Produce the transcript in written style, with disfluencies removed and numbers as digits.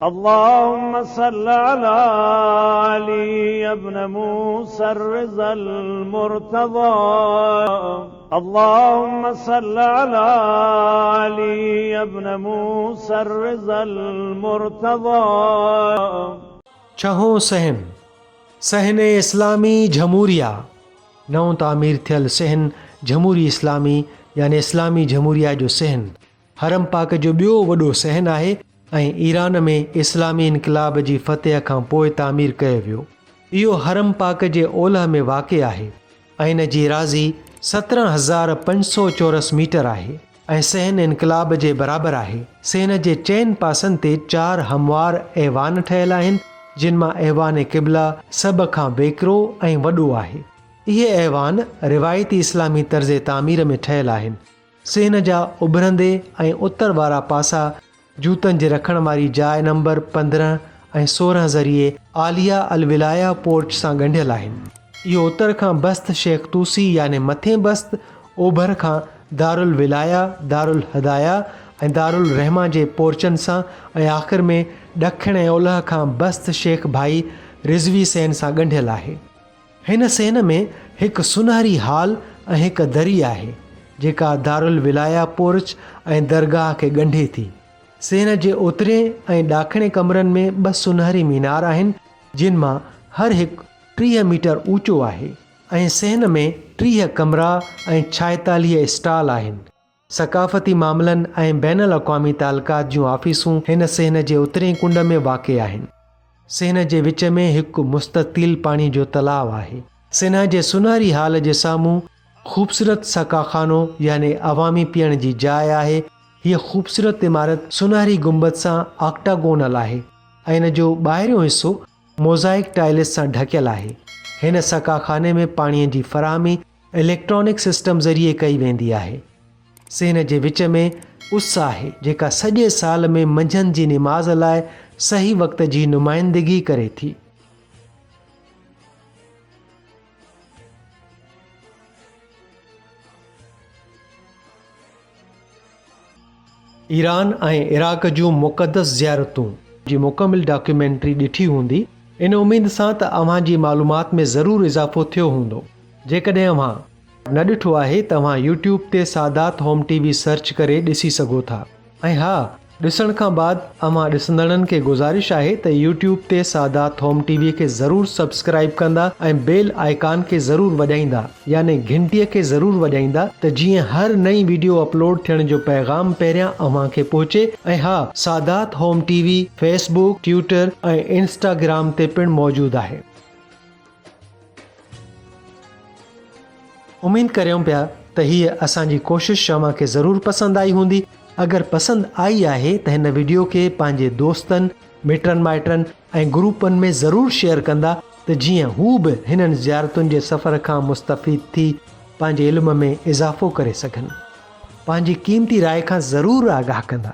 اللهم صل على علي بن موسى الرضا المرتضى. اللهم صل على علي بن موسى الرضا المرتضى. छहों सहन सहन इस्लामी जमहूरिया नओं तामीर थियल सहन जमहूरी इस्लामी यानी इस्लामी जमहूरिया जो सहन हरम पाक जो ॿियो वॾो सहन आहे ऐं ईरान में इस्लामी इनक़लाब जी फ़तेह खां पोइ तामीर कयो वियो। इहो हरम पाक जे ओलह में वाक़िअ आहे ऐं इन जी राज़ी 17,500 चौरस मीटर आहे ऐं सहन इनक़लाब जे बराबरि आहे। सहन जे चइनि पासनि ते 4 हमवार ऐवान ठहियल आहिनि जिन मां ऐवान क़िबला सभ खां वेकिरो ऐं वॾो आहे। इहे ऐवान रिवायती इस्लामी तर्ज़ तामीर में ठहियल आहिनि। सहन जा उभरंदे ऐं उत्तर वारा पासा जूतनि जे रखण वारी जाइ नंबर 15 ऐं 16 ज़रिए आलिया अल विलाया पोर्च सां ॻंढियल आहिनि। इहो उत्तर खां बस्त शेख तूसी यानी मथे बस्त, ओभर खां दारुल विलाया, दारुल हदाया ऐं दारुल रहमा जे पोर्चनि सां ऐं आख़िर में ॾखिण ऐं ओलह खां बस्त शेख भाई रिज़वी सेन सां ॻंढियल आहे। हिन सेन में हिकु सुनहरी हाल ऐं हिकु दरी आहे जेका दारुल विलाया पोर्च ऐं दरगाह खे ॻंढे थी। सेन जे उतरे ऐं ॾाखिणे कमरनि में 2 सुनहरी मीनार आहिनि जिन मां हर हिकु 30 मीटर ऊचो आहे ऐं सेन में 30 कमरा ऐं 46 स्टॉल आहिनि। सकाफ़ती मामलनि ऐं बैन अल-अक़वामी तालुकात जूं आफ़ीसूं हिन सेन जे उतरे कुंड में वाक़िअ आहिनि। सेन जे विच में हिकु मुस्ततील पाणी जो तलाउ आहे। सेन जे सुनहरी हाल जे साम्हूं ख़ूबसूरत सकाखानो यानी अवामी पीअण जी जाइ आहे। हीअ ख़ूबसूरत इमारत सुनहरी गुंबद सां ऑक्टागोनल आहे ऐं इन जो ॿाहिरियों हिसो मोज़ाइक टाइल्स सां ढकियल आहे। हिन सकाखाने में पाणीअ जी फ़राहमी इलेक्ट्रॉनिक सिस्टम ज़रिए कई वेंदी आहे। सेन जे विच में उस आहे जेका सॼे साल में मंझंदि जी निमाज़ लाइ सही वक़्त जी नुमाइंदगी करे थी। ईरान ऐं इराक़ जूं मुक़दस ज़ियारतूं जी मुकमिल डॉक्यूमेंट्री ॾिठी हूंदी। इन उमेद सां त अव्हां जी मालूमात में ज़रूरु इज़ाफ़ो थियो हूंदो। जेकॾहिं अव्हां न ॾिठो आहे त अव्हां यूट्यूब ते सादात होम टीवी सर्च करे ॾिसी सघो था। ऐं हा, ॾिसण खां बाद अव्हां ॾिसंदड़नि खे गुज़ारिश आहे त यूट्यूब ते सादात होम टीवी खे ज़रूरु सब्सक्राइब कंदा ऐं बेल आइकान खे ज़रूरु वॼाईंदा यानी घंटीअ खे ज़रूरु वॼाईंदा त जीअं हर नई वीडियो अपलोड थियण जो पैगाम पहिरियां अव्हां खे पहुचे। ऐं हा, Sadat home TV Facebook, Twitter ऐं इंस्टाग्राम ते पिणु मौजूदु आहे। उमेद करियूं पिया त हीअ असांजी कोशिशि अव्हां खे ज़रूरु पसंदि आई हूंदी। अगरि पसंदि आई आहे त हिन वीडियो खे पंहिंजे दोस्तनि, मिटनि माइटनि ऐं ग्रुपनि में ज़रूरु शेयर कंदा त जीअं हू बि हिननि ज़ियारतुनि जे सफ़र खां मुस्तफ़ीद थी पंहिंजे इल्म में इज़ाफ़ो करे सघनि। पंहिंजी क़ीमती राय खां ज़रूरु आगाह कंदा।